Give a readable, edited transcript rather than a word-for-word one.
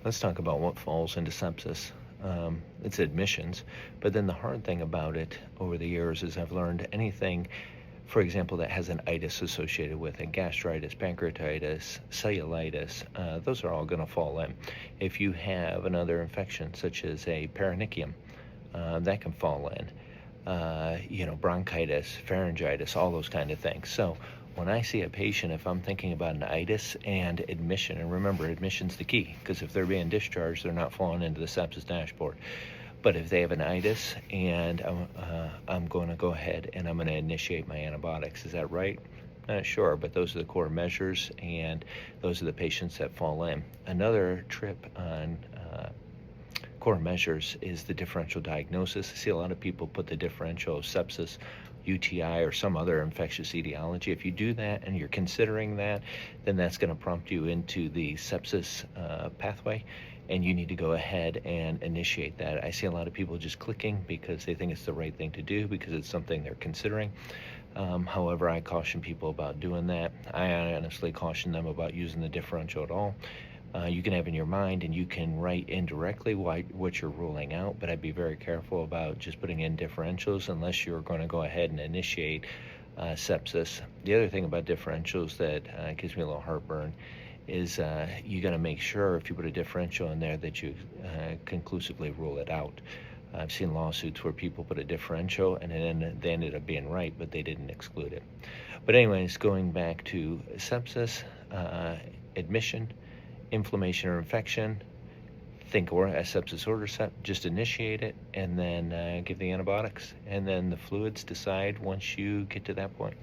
Let's talk about what falls into sepsis. It's admissions, but then the hard thing about it over the years is I've learned anything, for example, that has an itis associated with it, gastritis, pancreatitis, cellulitis, those are all going to fall in. If you have another infection, such as a paronychium, that can fall in. Bronchitis, pharyngitis, all those kind of things. So when I see a patient, if I'm thinking about an itis and admission, and remember, admission's the key, because if they're being discharged, they're not falling into the sepsis dashboard. But if they have an itis and I'm going to go ahead and I'm going to initiate my antibiotics, is that right? Not sure, but those are the core measures, and those are the patients that fall in. Another trip on core measures is the differential diagnosis. I see a lot of people put the differential of sepsis, UTI, or some other infectious etiology. If you do that and you're considering that, then that's going to prompt you into the sepsis pathway, and you need to go ahead and initiate that. I see a lot of people just clicking because they think it's the right thing to do because it's something they're considering. However, I caution people about doing that. I honestly caution them about using the differential at all. You can have in your mind, and you can write indirectly what you're ruling out, but I'd be very careful about just putting in differentials unless you're going to go ahead and initiate sepsis. The other thing about differentials that gives me a little heartburn is you got to make sure if you put a differential in there that you conclusively rule it out. I've seen lawsuits where people put a differential and they ended up being right, but they didn't exclude it. But anyways, going back to sepsis, admission, inflammation or infection, think or a sepsis order set, just initiate it, and then give the antibiotics, and then the fluids decide once you get to that point.